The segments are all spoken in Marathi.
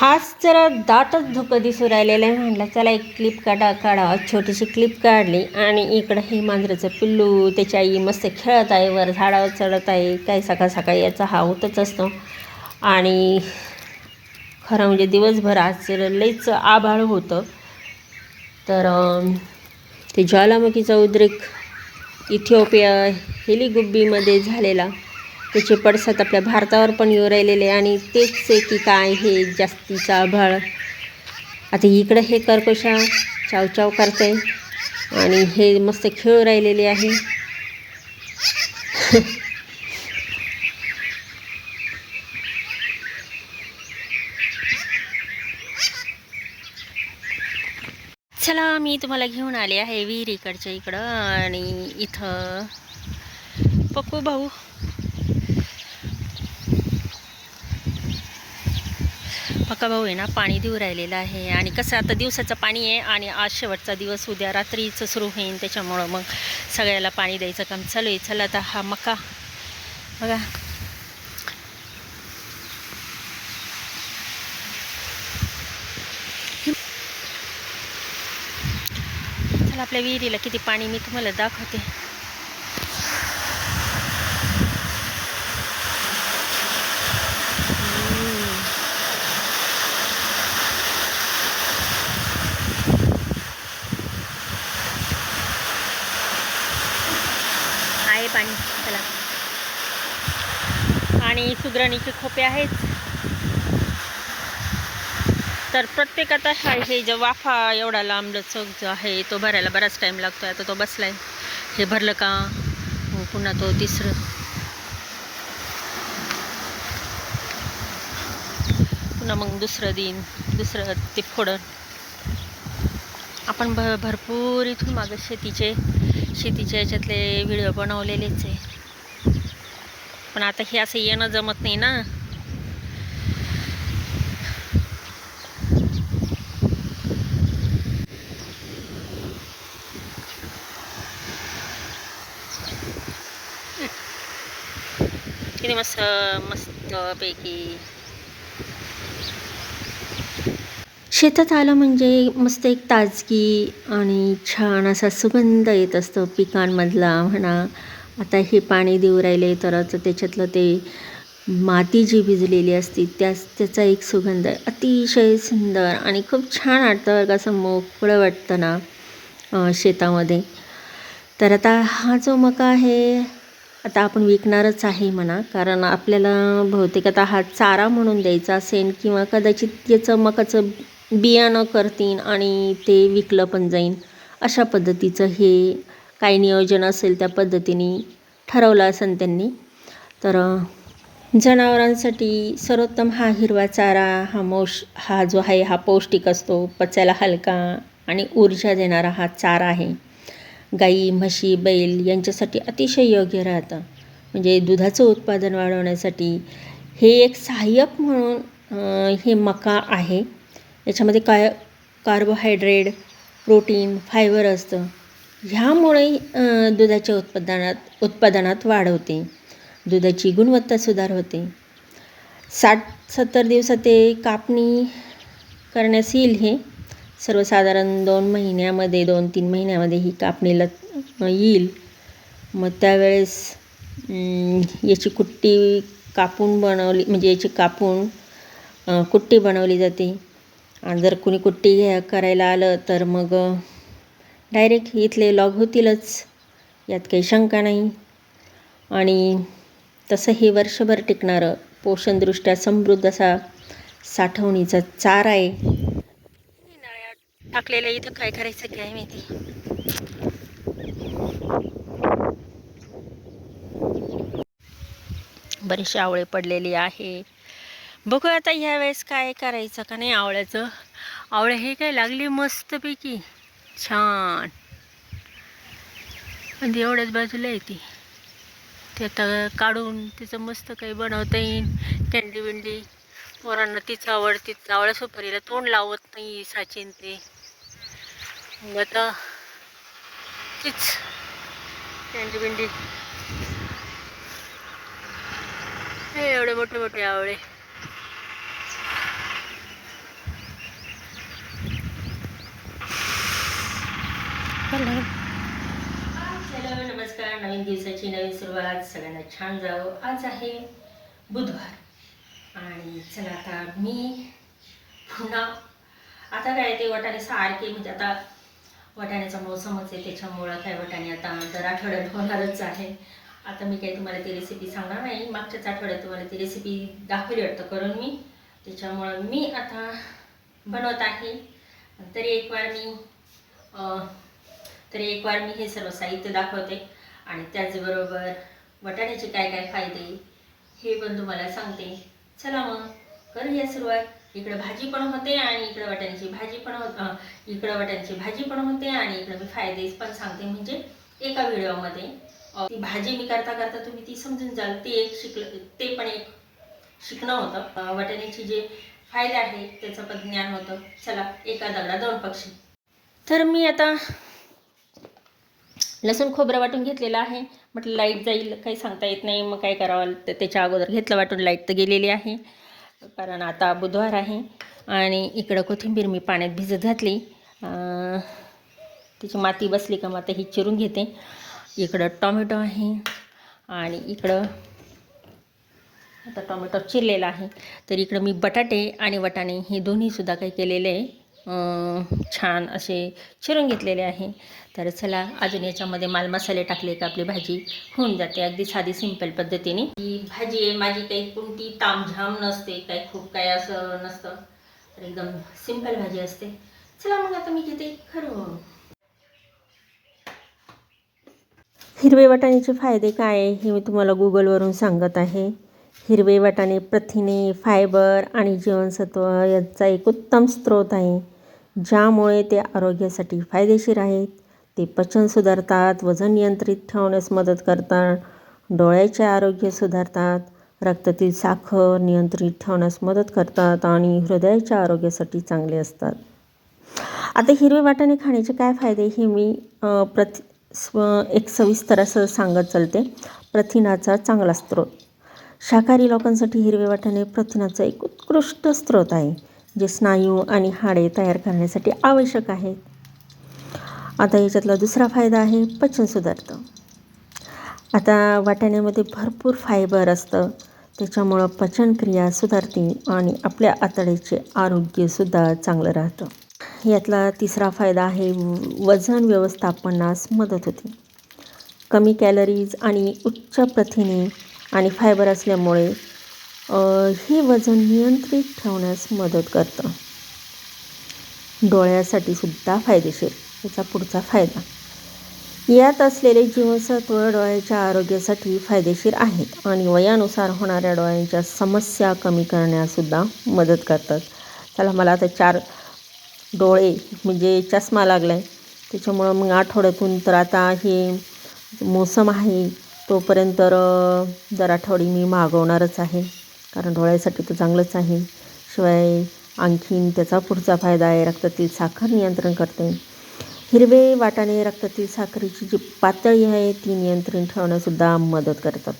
आज जरा दाटच धुकं दिसू राहिलेलं आहे. म्हटलं चला एक क्लिप काढा. छोटीशी क्लिप काढली आणि इकडं हे मांजराचं पिल्लू त्याची आई मस्त खेळत आहे, वर झाडावर चढत आहे. काय सकाळ सकाळी याचा हा होतच असतो. आणि खरं म्हणजे दिवसभर आज लईच आभाळ होतं. तर ते ज्वालामुखीचा उद्रेक इथिओपिया हेलिगुब्बीमध्ये झालेला त्याचे पडसाद आपल्या भारतावर पण येऊ राहिलेले. आणि तेच आहे की काय हे जास्तीचा आभाळ. आता इकडं हे कर्कशा चावचाव करते आणि हे मस्त खेळू राहिलेले आहे. चला मी तुम्हाला घेऊन आले आहे विहिरीकडच्या इकडं. आणि इथं पप्पू भाऊ पक्का भाऊ आहे ना, पाणी देऊ राहिलेलं आहे. आणि कसं आता दिवसाचं पाणी आहे आणि आज शेवटचा दिवस, उद्या रात्रीचं सुरू होईल. त्याच्यामुळं मग सगळ्याला पाणी द्यायचं काम चालू आहे. चला आता हा मका बघा, चला आपल्या विहिरीला किती पाणी मी तुम्हाला दाखवते. आहे पाणी चला. आणि सुग्रणीचे खोपे आहेत. तर प्रत्येक आता हे जे वाफा एवढा लांब चौक जो आहे तो भरायला बराच टाईम लागतो. आता तो बसलाय, हे भरलं का पुन्हा तो तिसरं, पुन्हा मग दुसरं दिन, दुसरं ते फोडण. आपण भरपूर इथून मागं शेतीच्या याच्यातले व्हिडिओ बनवलेलेच आहे. पण आता हे असं येणं जमत नाही ना. किती मस्त पैकी शेतात आलं म्हणजे मस्त एक ताजगी आणि छान असा सुगंध येत असतो पिकांमधला म्हणा. आता हे पाणी देऊ राहिले तर त्याच्यातलं ते माती जी भिजलेली असते त्याचा एक सुगंध आहे, अतिशय सुंदर आणि खूप छान वाटतं. कसं मोकळं वाटतं ना शेतामध्ये. तर आता हा जो मका आहे आता आपण विकणारच आहे म्हणा, कारण आपल्याला बहुतेक आता हा चारा म्हणून द्यायचा असेल किंवा कदाचित याचं मकाचं बियाणं करतील आणि ते विकलं पण जाईल. अशा पद्धतीचं हे काही नियोजन असेल, त्या पद्धतीने ठरवलं असेल त्यांनी. तर जनावरांसाठी सर्वोत्तम हा हिरवा चारा, हा जो आहे हा पौष्टिक असतो, पचायला हलका आणि ऊर्जा देणारा हा चारा आहे. गाई, म्हशी, बैल यांच्यासाठी अतिशय योग्य राहतं. म्हणजे दुधाचं उत्पादन वाढवण्यासाठी हे एक सहाय्यक म्हणून हे मका आहे. याच्यामध्ये कार्बोहायड्रेट, प्रोटीन, फायबर असतं. ह्यामुळे दुधाच्या उत्पादनात वाढ होते, दुधाची गुणवत्ता सुधार होते. 60-70 दिवसात ते कापणी करण्यास येईल. हे सर्वसाधारण 2-3 महिन्यामध्ये ही कापणीला येईल. मग त्यावेळेस याची कुट्टी कापून बनवली, म्हणजे याची कापून कुट्टी बनवली जाते. आणि जर कुणी कुट्टी करायला आलं तर मग डायरेक्ट इथले लॉग होतीलच, यात काही शंका नाही. आणि तसं हे वर्षभर टिकणारं पोषणदृष्ट्या समृद्ध असा साठवणीचा चारा आहे. टाकलेलं इथं काय करायचं काय माहिती. बरेचसे आवळे पडलेली आहे. बघू आता ह्या वेळेस काय करायचं का नाही आवळ्याचं. आवळे हे काय लागली मस्तपैकी छान. आणि एवढ्याच बाजूला आहे ती, ते आता काढून तिचं मस्त काही बनवता येईल. कॅन्डी बिंडी पोरांना तीच आवडते. आवळ्या सुपारीला तोंड लावत नाही साचीन ते. मग आता तीच कॅन्डी बिंडी. हे एवढे मोठे मोठे आवळे नवीन दिवसाची नवीन सुरुवात सगळ्यांना छान जावं. आज आहे बुधवार आणि चला आता मी पुन्हा आता काय ते वाटाणे सारखे म्हणजे आता वाटाण्याचा मोसमच आहे त्याच्यामुळं काय वाटाणे आता दर आठवड्यात होणारच आहे. आता मी काही तुम्हाला ती रेसिपी सांगणार नाही. मागच्याच आठवड्यात तुम्हाला ती रेसिपी दाखवली वाटतं करून मी, त्याच्यामुळं मी आता बनवत आहे. तरी एक वार मी हे सर्व साहित्य दाखवते आणि त्याचबरोबर वाटाण्याचे काय काय फायदे हे पण तुम्हाला सांगते. चला मग करूया सुरुवात. इकडे भाजी पण होते आणि इकडे वाटाण्याची भाजी पण होते आणि इकडे मी फायदे पण सांगते, म्हणजे एका व्हिडिओमध्ये. ती भाजी मी करता करता तुम्ही ती समजून जाल. ते पण एक शिकणं होतं. वाटाण्याची जे फायदे आहेत त्याचं पण ज्ञान होतं. चला एका दगडात दोन पक्षी. तर मी आता लसूण खोबरं वाटून घेतलेलं आहे. म्हटलं लाईट जाईल काही सांगता येत नाही, मग काय करावं तर त्याच्या अगोदर घेतलं वाटून. लाईट तर गेलेली आहे कारण आता बुधवार आहे. आणि इकडं कोथिंबीर मी पाण्यात भिजत घातली. तिची माती बसली का मग आता ही चिरून घेते. इकडं टॉमॅटो आहे आणि इकडं आता टॉमॅटो चिरलेला आहे. तर इकडं मी बटाटे आणि वाटाणे हे दोन्हीसुद्धा काही केलेले आहे, छान असे चिरून घेतलेले आहे. तर चला अजून याच्यामध्ये माल मसाले टाकले का आपली भाजी होऊन जाते अगदी साधी सिंपल पद्धतीने. ही भाजी आहे माझी, काही कोणती तामझाम नसते, काही खूप काय असं नसतं, तर एकदम सिंपल भाजी असते. चला मग आता मी घेते खरं. हिरवे वाटाण्याचे फायदे काय आहे हे मी तुम्हाला गुगलवरून सांगत आहे. हिरवे वाटाणे प्रथिने, फायबर आणि जीवनसत्व यांचा एक उत्तम स्रोत आहे, ज्यामुळे ते आरोग्यासाठी फायदेशीर आहेत. ते पचन सुधारतात, वजन नियंत्रित ठेवण्यास मदत करतात, डोळ्याचे आरोग्य सुधारतात, रक्तातील साखर नियंत्रित ठेवण्यास मदत करतात आणि हृदयाच्या आरोग्यासाठी चांगले असतात. आता हिरवे वाटाणे खाण्याचे काय फायदे हे मी एक सविस्तर असं सांगत चालते. प्रथिनाचा चांगला स्रोत. शाकाहारी लोकांसाठी हिरवे वाटाणे प्रथिनाचा एक उत्कृष्ट स्रोत आहे, जे स्नायू आणि हाडे तयार करण्यासाठी आवश्यक आहेत. आता याच्यातला दुसरा फायदा आहे पचन सुधारतं. आता वाटाण्यामध्ये भरपूर फायबर असतं, त्याच्यामुळं पचनक्रिया सुधारते आणि आपल्या आतड्याचे आरोग्यसुद्धा चांगलं राहतं. यातला तिसरा फायदा आहे वजन व्यवस्थापनास मदत होते. कमी कॅलरीज आणि उच्च प्रथिने आणि फायबर असल्यामुळे हे वजन नियंत्रित ठेवण्यास मदत करतं. डोळ्यासाठी सुद्धा फायदेशीर. याचा पुढचा फायदा, यात असलेले जीवनसत्व डोळ्याच्या आरोग्यासाठी फायदेशीर आहेत आणि वयानुसार होणाऱ्या डोळ्यांच्या समस्या कमी करण्यासुद्धा मदत करतात. चला मला आता 4 डोळे म्हणजे चष्मा लागला आहे, त्याच्यामुळं मग आठवड्यातून तर आता हे मोसम आहे तोपर्यंत दर आठवडी मी मागवणारच आहे, कारण डोळ्यासाठी तर चांगलंच आहे. शिवाय आणखीन त्याचा पुढचा फायदा आहे रक्तातील साखर नियंत्रण करते. हिरवे वाटाणे रक्तातील साखरेची जी पातळी आहे ती नियंत्रण ठेवण्यासुद्धा मदत करतात.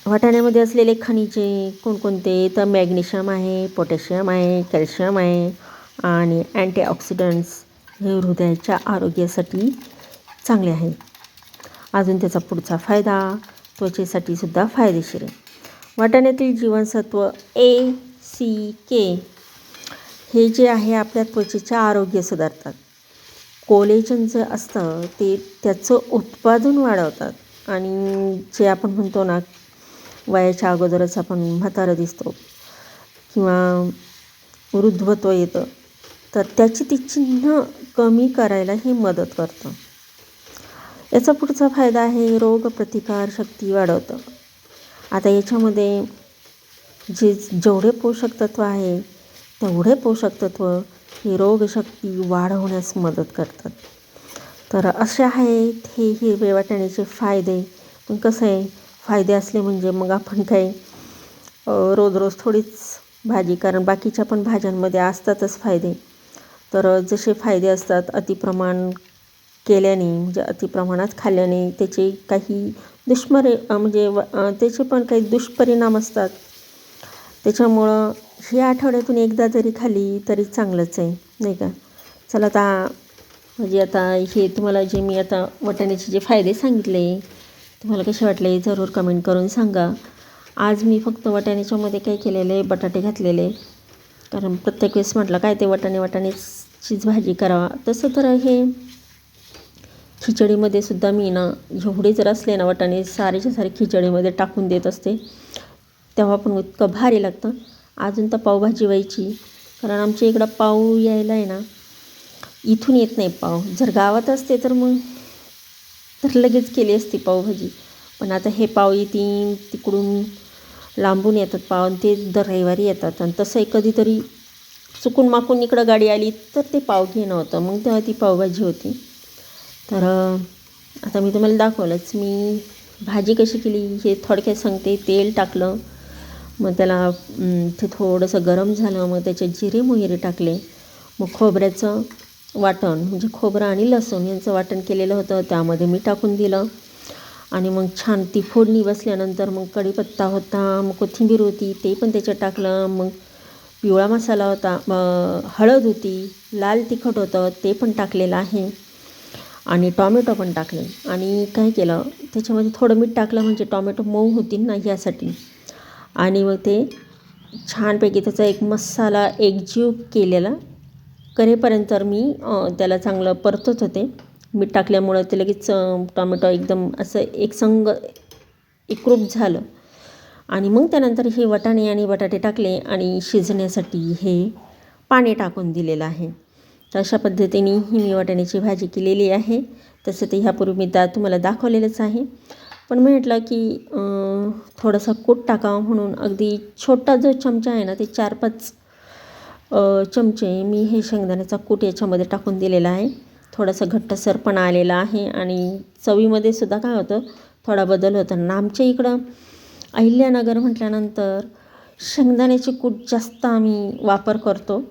वाटाण्यामध्ये असलेले खनिजे कोणकोणते तर मॅग्नेशियम आहे, पोटॅशियम आहे, कॅल्शियम आहे आणि अँटीऑक्सिडंट्स हे हृदयाच्या आरोग्यासाठी चांगले आहे. अजून त्याचा पुढचा फायदा त्वचेसाठी सुद्धा फायदेशीर आहे. वाटाण्यातील जीवनसत्व A, C, K हे जे आहे आपल्या त्वचेचे आरोग्य सुधारतात. कोलेजन जे असतं ते त्याचं उत्पादन वाढवतात आणि जे आपण म्हणतो ना वयाच्या अगोदरच आपण म्हातारं दिसतो किंवा वृद्धत्व येतं, तर त्याची ती चिन्ह कमी करायला हे मदत करतं. याचा पुढचा फायदा आहे रोगप्रतिकार शक्ती वाढवतं. आता याच्यामध्ये जेवढे पोषक तत्व आहे तेवढे पोषक तत्व ही रोगशक्ती वाढवण्यास मदत करतात. तर असे आहेत हे हिरवे वाटाण्याचे फायदे. पण कसं आहे, फायदे असले म्हणजे मग आपण काही रोज रोज थोडीच भाजी, कारण बाकीच्या पण भाज्यांमध्ये असतातच फायदे. तर जसे फायदे असतात अतिप्रमाण केल्याने म्हणजे अतिप्रमाणात खाल्ल्याने त्याचे काही त्याचे पण काही दुष्परिणाम असतात. त्याच्यामुळं ही आठवड्यातून एकदा जरी खाल्ली तरी चांगलंच आहे, नाही का. चला आता म्हणजे आता हे तुम्हाला जे मी आता वाटाण्याचे जे फायदे सांगितले तुम्हाला कसे वाटले जरूर कमेंट करून सांगा. आज मी फक्त वाटाण्याच्यामध्ये काय केलेलं आहे, बटाटे घातलेले. कारण प्रत्येक वेळेस म्हटलं काय ते वाटाण्याचीच भाजी करावा. तसं तर हे खिचडीमध्ये सुद्धा मी ना एवढे जर असले ना वाटाणे सारेच्या सारे खिचडीमध्ये टाकून देत असते, तेव्हा पण इतकं भारी लागतं. अजून तर पावभाजी व्हायची, कारण आमच्या इकडं पाव यायला आहे ना इथून येत नाही पाव. जर गावात असते तर मग तर लगेच केली असती पावभाजी. पण आता हे पाव येतील तिकडून लांबून येतात पाव, आणि ते दर रविवारी येतात. आणि तसंही कधीतरी चुकून माकून इकडं गाडी आली तर ते पाव घेणं होतं, मग तेव्हा ती पावभाजी होती. तर आता मी तुम्हाला दाखवलंच मी भाजी कशी केली हे थोडक्यात सांगते. तेल टाकलं, मग त्याला ते थोडंसं गरम झालं, मग त्याच्यात जिरे मोहरी टाकले. मग खोबऱ्याचं वाटण म्हणजे खोबरं आणि लसूण यांचं वाटण केलेलं होतं, त्यामध्ये मी टाकून दिलं. आणि मग छान ती फोडणी बसल्यानंतर मग कढीपत्ता होता, मग कोथिंबीर होती ते पण त्याच्यात टाकलं. मग पिवळा मसाला होता, हळद होती, लाल तिखट होतं ते पण टाकलेलं आहे, आणि टॉमॅटो पण टाकले. आणि काय केलं त्याच्यामध्ये थोडं मीठ टाकलं म्हणजे टॉमॅटो मऊ होतील ना यासाठी. आणि मग ते छानपैकी त्याचा एक मसाला एकजीव केलेला करेपर्यंत मी त्याला चांगलं परतत होते. मीठ टाकल्यामुळं ते लगेच टॉमॅटो एकदम असं एकसंग एकरूप झालं. आणि मग त्यानंतर हे वाटाणे आणि बटाटे टाकले आणि शिजण्यासाठी हे पाणी टाकून दिलेलं आहे. तर अशा पद्धतीने ही मी वाटाण्याची भाजी केलेली आहे. तसं ते ह्यापूर्वी मी तुम्हाला दाखवलेलंच आहे. पण म्हटलं की थोडासा कूट टाकावं म्हणून अगदी छोटा जो चमचा आहे ना ते 4-5 चमचे मी हे शेंगदाण्याचा कूट याच्यामध्ये टाकून दिलेला आहे. थोडासा घट्टसरपणा आलेला आहे, आणि चवीमध्ये सुद्धा काय होतं थोडा बदल होतो ना. आमच्या इकडं अहिल्यानगर म्हटल्यानंतर शेंगदाण्याचे कूट जास्त आम्ही वापर करतो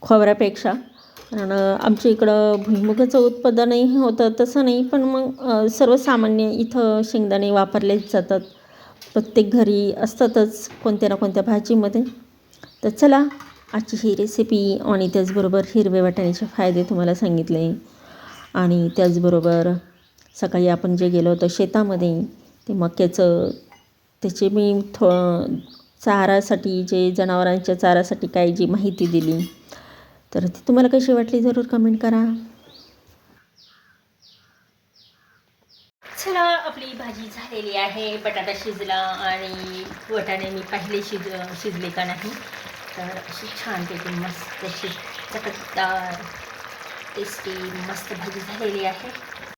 खोबऱ्यापेक्षा. कारण आमच्या इकडं भुईमुगाचं उत्पादनही होतं तसं नाही, पण मग सर्वसामान्य इथं शेंगदाणे वापरलेच जातात. प्रत्येक घरी असतातच कोणत्या ना कोणत्या भाजीमध्ये. तर चला आजची ही रेसिपी आणि त्याचबरोबर हिरवे वाटाण्याचे फायदे तुम्हाला सांगितले. आणि त्याचबरोबर सकाळी आपण जे गेलो होतो शेतामध्ये ते मक्याचं त्याचे मी चारासाठी जे जनावरांच्या चारासाठी काय जी माहिती दिली, तर ती तुम्हाला कशी वाटली जरूर कमेंट करा. चला आपली भाजी झालेली आहे. बटाटा शिजला आणि वाटाणे मी पाहिले शिजले का नाही. तर अशी छानपैकी मस्त अशी चटकदार टेस्टी मस्त भाजी झालेली आहे.